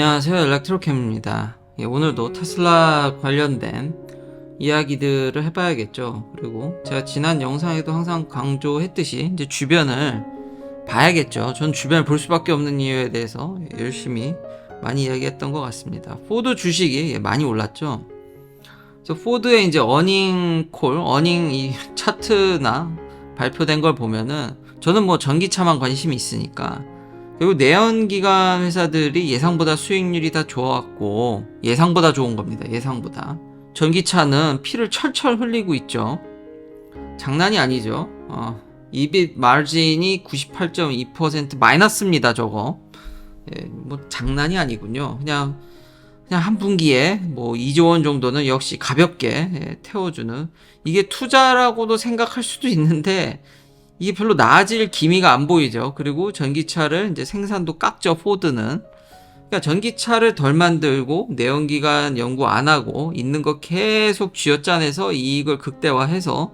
안녕하세요, 엘렉트로캠입니다. 오늘도 테슬라 관련된 이야기들을 해봐야겠죠. 그리고 제가 지난 영상에도 항상 강조했듯이 이제 주변을 봐야겠죠. 전 주변을 볼 수밖에 없는 이유에 대해서 열심히 많이 이야기했던 것 같습니다. 포드 주식이 많이 올랐죠. 그래서 포드의 이제 어닝 이 차트나 발표된 걸 보면은 저는 뭐 전기차만 관심이 있으니까, 그리고 내연기관 회사들이 예상보다 수익률이 다 좋았고, 예상보다 좋은 겁니다. 예상보다. 전기차는 피를 철철 흘리고 있죠. 장난이 아니죠. EBIT 마진이 98.2% 마이너스입니다. 저거. 뭐 장난이 아니군요. 그냥 한 분기에 뭐 2조 원 정도는 역시 가볍게 태워주는, 이게 투자라고도 생각할 수도 있는데 이게 별로 나아질 기미가 안 보이죠. 그리고 전기차를 이제 생산도 깎죠, 포드는. 그러니까 전기차를 덜 만들고 내연기관 연구 안 하고 있는 거 계속 쥐어짜내서 이익을 극대화해서,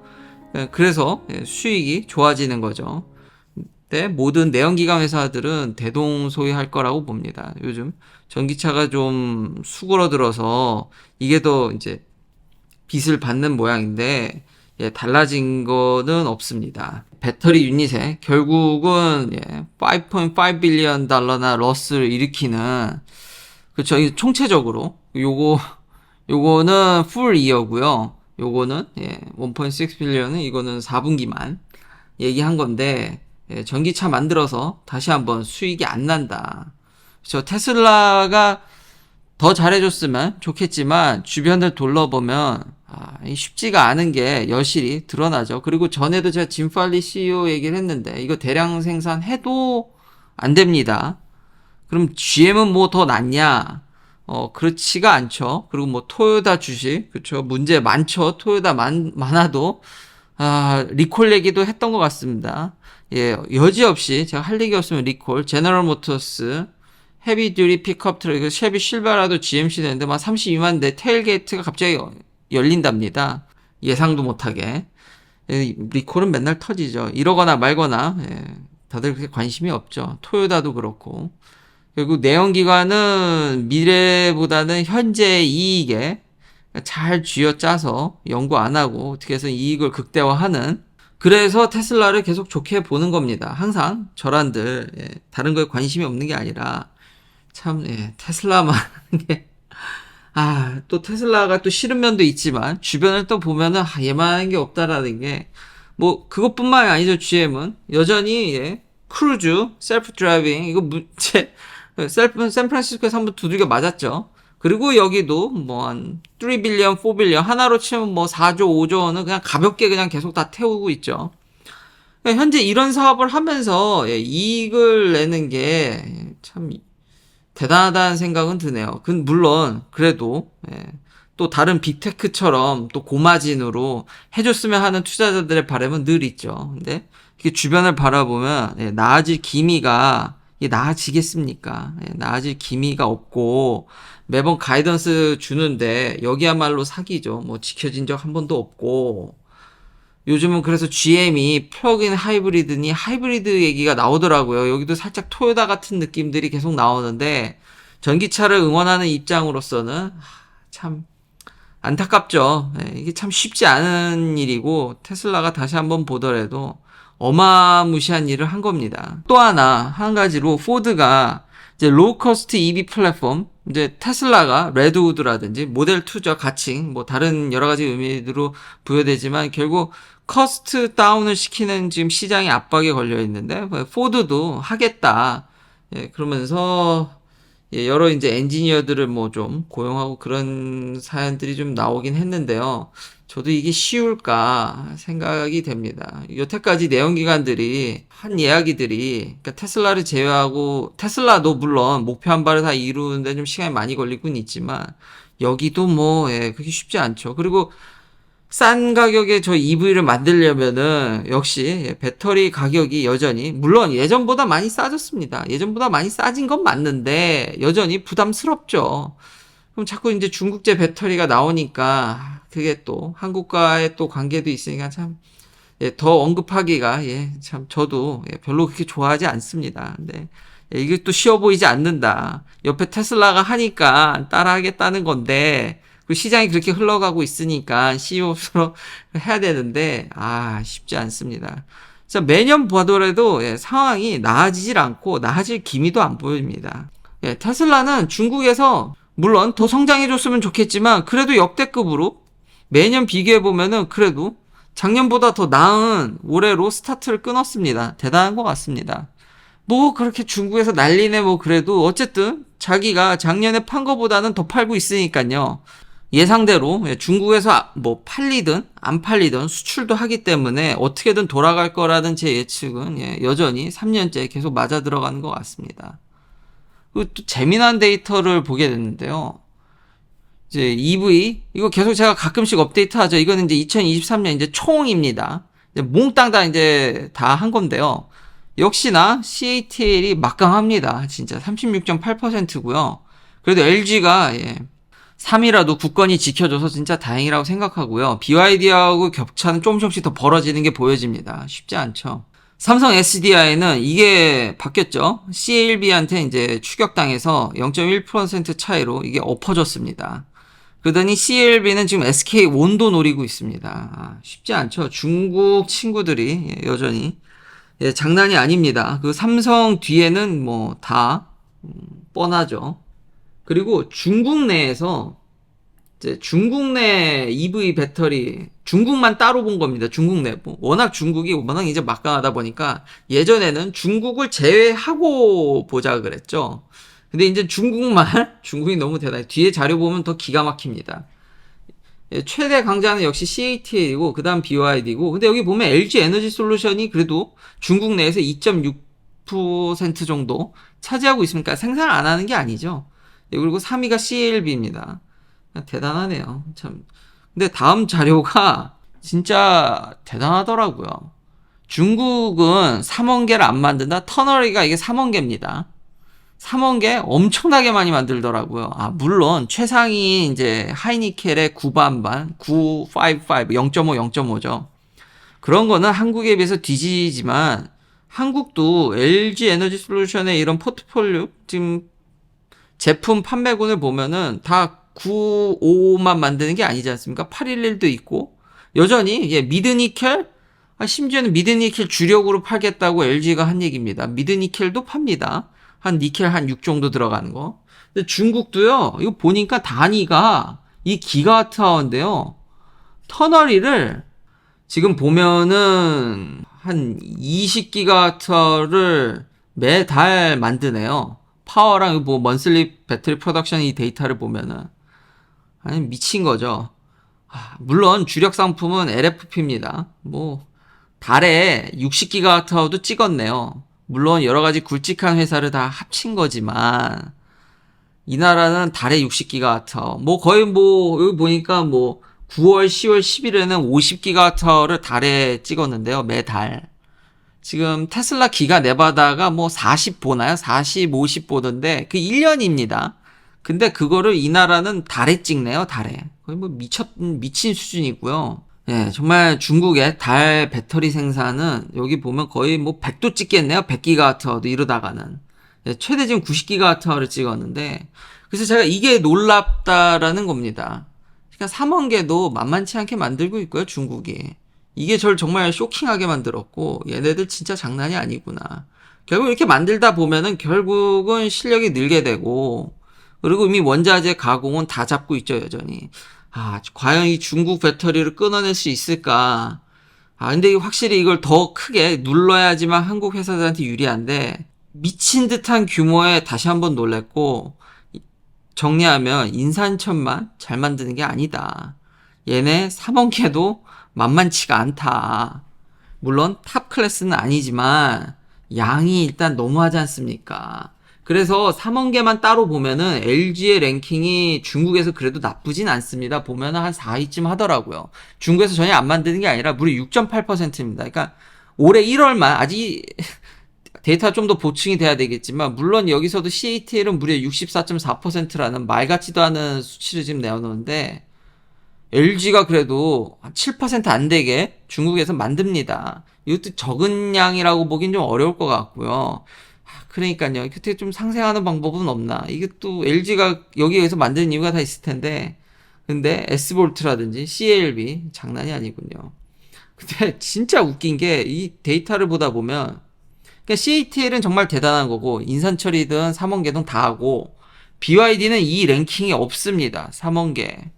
그래서 수익이 좋아지는 거죠. 근데 모든 내연기관 회사들은 대동소이할 거라고 봅니다. 요즘 전기차가 좀 수그러들어서 이게 더 이제 빚을 받는 모양인데, 달라진 거는 없습니다. 배터리 유닛에 결국은 5.5 빌리언 달러나 러스를 일으키는, 그쵸, 총체적으로 요거는 풀 이어고요. 요거는 1.6 빌리언은 이거는 4분기만 얘기한 건데, 전기차 만들어서 다시 한번 수익이 안 난다. 그쵸, 테슬라가 더 잘해줬으면 좋겠지만 주변을 둘러보면 쉽지가 않은 게 여실히 드러나죠. 그리고 전에도 제가 짐 팔리 CEO 얘기를 했는데, 이거 대량 생산해도 안 됩니다. 그럼 GM은 뭐 더 낫냐? 그렇지가 않죠. 그리고 뭐 토요타 주식, 그쵸, 문제 많죠. 토요타 많아도 리콜 얘기도 했던 것 같습니다. 여지없이 제가 할 얘기 없으면 리콜. 제너럴 모터스 헤비 듀리 픽업 트럭, 쉐비 실바라도 GMC 되는데 막 32만 대 테일게이트가 갑자기 열린답니다. 예상도 못하게. 리콜은 맨날 터지죠. 이러거나 말거나 다들 그렇게 관심이 없죠. 토요타도 그렇고. 결국 내연기관은 미래보다는 현재 이익에 잘 쥐어짜서 연구 안 하고 어떻게 해서 이익을 극대화하는, 그래서 테슬라를 계속 좋게 보는 겁니다. 항상 저란들 다른 거에 관심이 없는 게 아니라 참 테슬라만 게 또 테슬라가 또 싫은 면도 있지만 주변을 또 보면은 얘만한 게 없다라는 게, 뭐 그것뿐만이 아니죠. GM은 여전히 크루즈 셀프 드라이빙 이거 샌프란시스코에서 한번 두들겨 맞았죠. 그리고 여기도 뭐 한 3 빌리언, 4 빌리언 하나로 치면 뭐 4조, 5조 원은 그냥 가볍게 그냥 계속 다 태우고 있죠. 현재 이런 사업을 하면서 이익을 내는 게 참 대단하다는 생각은 드네요. 물론 그래도 또 다른 빅테크처럼 또 고마진으로 해줬으면 하는 투자자들의 바람은 늘 있죠. 근데 이렇게 주변을 바라보면 나아질 기미가, 이게 나아지겠습니까? 나아질 기미가 없고 매번 가이던스 주는데 여기야말로 사기죠. 뭐 지켜진 적 한 번도 없고, 요즘은 그래서 GM이 플러그인 하이브리드니 하이브리드 얘기가 나오더라고요. 여기도 살짝 토요타 같은 느낌들이 계속 나오는데, 전기차를 응원하는 입장으로서는 참 안타깝죠. 이게 참 쉽지 않은 일이고, 테슬라가 다시 한번 보더라도 어마무시한 일을 한 겁니다. 또 한 가지로 포드가 이제 로우커스트 EV 플랫폼, 이제 테슬라가 레드우드라든지 모델 2죠, 가칭, 뭐 다른 여러 가지 의미로 부여되지만 결국 커스트 다운을 시키는 지금 시장의 압박에 걸려 있는데, 포드도 하겠다. 그러면서 여러 이제 엔지니어들을 뭐 좀 고용하고 그런 사연들이 좀 나오긴 했는데요. 저도 이게 쉬울까 생각이 됩니다. 여태까지 내연기관들이 한 이야기들이, 그러니까 테슬라를 제외하고, 테슬라도 물론 목표 한 발을 다 이루는데 좀 시간이 많이 걸리곤 있지만 여기도 뭐 그게 쉽지 않죠. 그리고 싼 가격에 저 EV를 만들려면은 역시 배터리 가격이 여전히, 물론 예전보다 많이 싸졌습니다. 예전보다 많이 싸진 건 맞는데 여전히 부담스럽죠. 그럼 자꾸 이제 중국제 배터리가 나오니까 그게 또 한국과의 또 관계도 있으니까 참 더 언급하기가 참 저도 별로 그렇게 좋아하지 않습니다. 근데 이게 또 쉬워 보이지 않는다. 옆에 테슬라가 하니까 따라하겠다는 건데, 그 시장이 그렇게 흘러가고 있으니까 CEO로 해야 되는데, 쉽지 않습니다. 자, 매년 봐더라도 상황이 나아지질 않고 나아질 기미도 안 보입니다. 테슬라는 중국에서 물론 더 성장해줬으면 좋겠지만 그래도 역대급으로 매년 비교해보면은 그래도 작년보다 더 나은 올해로 스타트를 끊었습니다. 대단한 것 같습니다. 뭐 그렇게 중국에서 난리네 뭐 그래도 어쨌든 자기가 작년에 판 거보다는 더 팔고 있으니까요. 예상대로 중국에서 뭐 팔리든 안 팔리든 수출도 하기 때문에 어떻게든 돌아갈 거라는 제 예측은 여전히 3년째 계속 맞아 들어가는 것 같습니다. 그리고 또 재미난 데이터를 보게 됐는데요. 이제 EV 이거 계속 제가 가끔씩 업데이트하죠. 이거는 이제 2023년 이제 총입니다. 이제 몽땅 다 이제 다 한 건데요. 역시나 CATL이 막강합니다. 진짜 36.8%고요. 그래도 LG가 3위라도 굳건히 지켜줘서 진짜 다행이라고 생각하고요. BYD하고 격차는 조금씩 더 벌어지는 게 보여집니다. 쉽지 않죠. 삼성 SDI는 이게 바뀌었죠. CLB한테 이제 추격당해서 0.1% 차이로 이게 엎어졌습니다. 그러더니 CLB는 지금 SK 온도 노리고 있습니다. 쉽지 않죠. 중국 친구들이 여전히 장난이 아닙니다. 그 삼성 뒤에는 뭐 다 뻔하죠. 그리고 중국 내에서 이제 중국 내 EV 배터리 중국만 따로 본 겁니다. 중국 내부. 워낙 중국이 워낙 이제 막강하다 보니까 예전에는 중국을 제외하고 보자 그랬죠. 근데 이제 중국이 너무 대단해. 뒤에 자료 보면 더 기가 막힙니다. 최대 강자는 역시 CATL이고 그다음 BYD고 근데 여기 보면 LG 에너지 솔루션이 그래도 중국 내에서 2.6% 정도 차지하고 있으니까 생산을 안 하는 게 아니죠. 그리고 3위가 CLB입니다. 대단하네요. 참. 근데 다음 자료가 진짜 대단하더라고요. 중국은 3원계를 안 만든다. 터널이가 이게 3원계입니다. 3원계 엄청나게 많이 만들더라고요. 물론 최상위 이제 하이니켈의 9반반, 955, 0.5, 0.5죠. 그런 거는 한국에 비해서 뒤지지만 한국도 LG 에너지 솔루션의 이런 포트폴리오 지금 제품 판매군을 보면은 다 95만 만드는 게 아니지 않습니까? 811도 있고 여전히 미드니켈 심지어는 미드니켈 주력으로 팔겠다고 LG가 한 얘기입니다. 미드니켈도 팝니다. 한 니켈 한 6 정도 들어가는 거. 근데 중국도요. 이거 보니까 단위가 이 기가와트아워인데요. 터널이를 지금 보면은 한 20기가와트아워를 매달 만드네요. 파워랑 뭐 먼슬리 배터리 프로덕션 이 데이터를 보면은 아니 미친 거죠. 물론 주력 상품은 LFP입니다. 뭐 달에 60기가와트아워도 찍었네요. 물론 여러 가지 굵직한 회사를 다 합친 거지만 이 나라는 달에 60기가와트아워. 뭐 거의 뭐 여기 보니까 뭐 9월, 10월, 11일에는 50기가와트아워를 달에 찍었는데요. 매달. 지금 테슬라 기가 네바다가 뭐 40 보나요? 40, 50 보던데 그 1년입니다. 근데 그거를 이 나라는 달에 찍네요. 달에. 거의 뭐 미친 수준이고요. 정말 중국의 달 배터리 생산은 여기 보면 거의 뭐 100도 찍겠네요. 100기가와트아워도 이러다가는. 최대 지금 90기가와트아워를 찍었는데 그래서 제가 이게 놀랍다라는 겁니다. 그러니까 3원계도 만만치 않게 만들고 있고요. 중국이. 이게 저를 정말 쇼킹하게 만들었고 얘네들 진짜 장난이 아니구나. 결국 이렇게 만들다 보면은 결국은 실력이 늘게 되고 그리고 이미 원자재 가공은 다 잡고 있죠. 여전히. 과연 이 중국 배터리를 끊어낼 수 있을까? 근데 확실히 이걸 더 크게 눌러야지만 한국 회사들한테 유리한데 미친 듯한 규모에 다시 한번 놀랬고 정리하면 인산천만 잘 만드는 게 아니다. 얘네 3원계도 만만치가 않다. 물론 탑 클래스는 아니지만 양이 일단 너무하지 않습니까? 그래서 3원계만 따로 보면은 LG의 랭킹이 중국에서 그래도 나쁘진 않습니다. 보면은 한 4위쯤 하더라고요. 중국에서 전혀 안 만드는 게 아니라 무려 6.8%입니다. 그러니까 올해 1월만 아직 데이터가 좀 더 보충이 돼야 되겠지만 물론 여기서도 CATL은 무려 64.4%라는 말 같지도 않은 수치를 지금 내어놓는데 LG가 그래도 7%안 되게 중국에서 만듭니다. 이것도 적은 양이라고 보긴 좀 어려울 것 같고요. 그러니까요. 그때 좀 상생하는 방법은 없나? 이게 또 LG가 여기에서 만든 이유가 다 있을 텐데, 근데 S볼트라든지 CLB 장난이 아니군요. 근데 진짜 웃긴 게 이 데이터를 보다 보면, 그러니까 CATL은 정말 대단한 거고, 인산철이든 삼원계든 다 하고, BYD는 이 랭킹이 없습니다. 삼원계.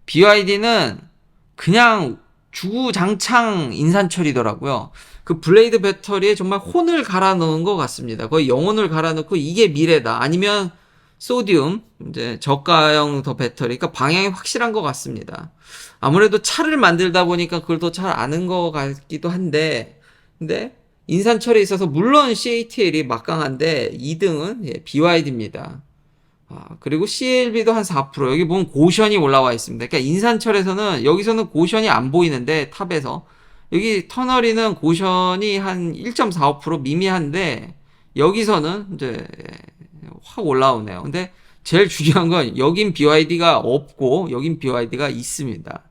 BYD는 그냥 주구장창 인산철이더라고요. 그 블레이드 배터리에 정말 혼을 갈아 넣은 것 같습니다. 거의 영혼을 갈아 넣고 이게 미래다. 아니면 소디움, 이제 저가형 더 배터리. 그러니까 방향이 확실한 것 같습니다. 아무래도 차를 만들다 보니까 그걸 더 잘 아는 것 같기도 한데, 근데 인산철에 있어서 물론 CATL이 막강한데 2등은 BYD입니다. 그리고 CLB도 한 4%. 여기 보면 고션이 올라와 있습니다. 그러니까 인산철에서는, 여기서는 고션이 안 보이는데, 탑에서. 여기 터널이는 고션이 한 1.45% 미미한데, 여기서는 이제 확 올라오네요. 근데 제일 중요한 건 여긴 BYD가 없고, 여긴 BYD가 있습니다.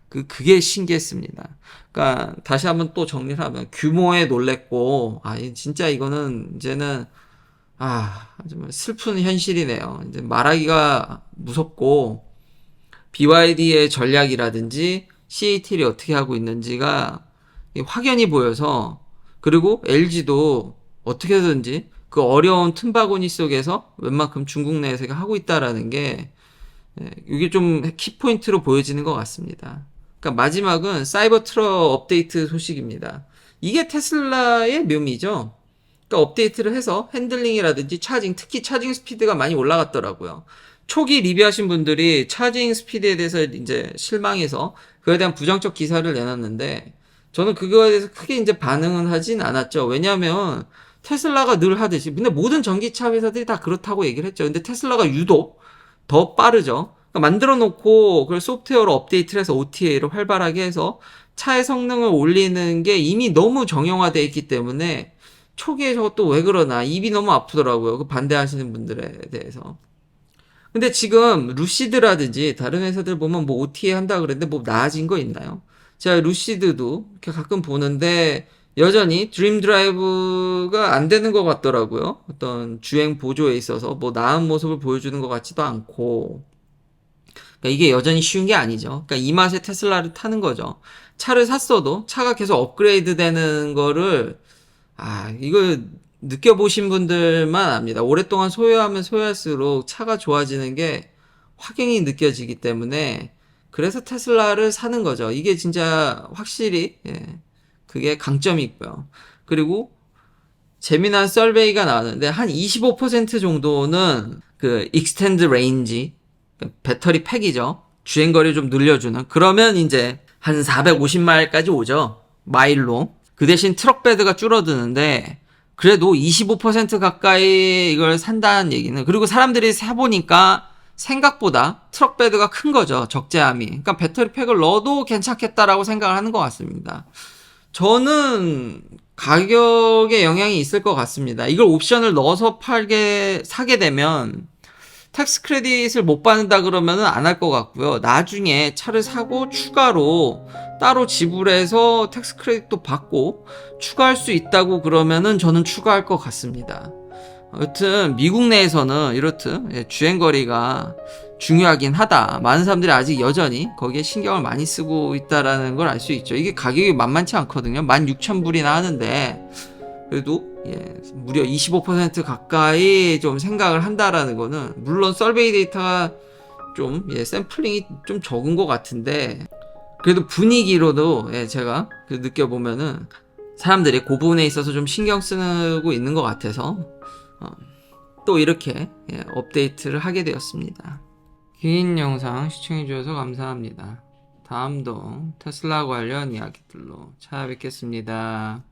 그게 신기했습니다. 그러니까 다시 한번 또 정리를 하면 규모에 놀랬고, 진짜 이거는 이제는 정말 슬픈 현실이네요. 이제 말하기가 무섭고, BYD의 전략이라든지 CATL이 어떻게 하고 있는지가 확연히 보여서, 그리고 LG도 어떻게든지 그 어려운 틈바구니 속에서 웬만큼 중국 내에서 하고 있다라는 게, 이게 좀 키포인트로 보여지는 것 같습니다. 그러니까 마지막은 사이버 트럭 업데이트 소식입니다. 이게 테슬라의 묘미죠. 그러니까 업데이트를 해서 핸들링이라든지 차징, 특히 차징 스피드가 많이 올라갔더라고요. 초기 리뷰하신 분들이 차징 스피드에 대해서 이제 실망해서 그에 대한 부정적 기사를 내놨는데, 저는 그거에 대해서 크게 이제 반응은 하진 않았죠. 왜냐하면 테슬라가 늘 하듯이, 근데 모든 전기차 회사들이 다 그렇다고 얘기를 했죠. 근데 테슬라가 유독 더 빠르죠. 그러니까 만들어 놓고 그걸 소프트웨어로 업데이트를 해서 OTA를 활발하게 해서 차의 성능을 올리는 게 이미 너무 정형화되어 있기 때문에, 초기에 저것도 왜 그러나 입이 너무 아프더라고요. 그 반대하시는 분들에 대해서. 근데 지금 루시드라든지 다른 회사들 보면 뭐 OTA 한다 그랬는데 뭐 나아진 거 있나요? 제가 루시드도 이렇게 가끔 보는데 여전히 드림 드라이브가 안 되는 것 같더라고요. 어떤 주행 보조에 있어서 뭐 나은 모습을 보여주는 것 같지도 않고. 그러니까 이게 여전히 쉬운 게 아니죠. 그러니까 이 맛에 테슬라를 타는 거죠. 차를 샀어도 차가 계속 업그레이드 되는 거를, 이거 느껴보신 분들만 압니다. 오랫동안 소유하면 소유할수록 차가 좋아지는 게 확연히 느껴지기 때문에, 그래서 테슬라를 사는 거죠. 이게 진짜 확실히, 그게 강점이 있고요. 그리고 재미난 서베이가 나왔는데 한 25% 정도는 그 익스텐드 레인지, 배터리 팩이죠. 주행거리 좀 늘려주는. 그러면 이제 한 450마일까지 오죠. 마일로. 그 대신 트럭 베드가 줄어드는데, 그래도 25% 가까이 이걸 산다는 얘기는, 그리고 사람들이 사보니까 생각보다 트럭 베드가 큰 거죠. 적재함이. 그러니까 배터리 팩을 넣어도 괜찮겠다라고 생각을 하는 것 같습니다. 저는 가격에 영향이 있을 것 같습니다. 이걸 옵션을 넣어서 사게 되면 텍스 크레딧을 못 받는다 그러면은 안 할 것 같고요. 나중에 차를 사고 추가로 따로 지불해서 텍스 크레딧도 받고 추가할 수 있다고 그러면은 저는 추가할 것 같습니다. 여튼 미국 내에서는 이렇듯 주행거리가 중요하긴 하다. 많은 사람들이 아직 여전히 거기에 신경을 많이 쓰고 있다라는 걸 알 수 있죠. 이게 가격이 만만치 않거든요. 16,000불이나 하는데, 그래도 무려 25% 가까이 좀 생각을 한다라는 거는, 물론 서베이 데이터가 좀 샘플링이 좀 적은 것 같은데, 그래도 분위기로도 제가 느껴보면은 사람들이 그 부분에 있어서 좀 신경 쓰고 있는 것 같아서 또 이렇게 업데이트를 하게 되었습니다. 긴 영상 시청해주셔서 감사합니다. 다음도 테슬라 관련 이야기들로 찾아뵙겠습니다.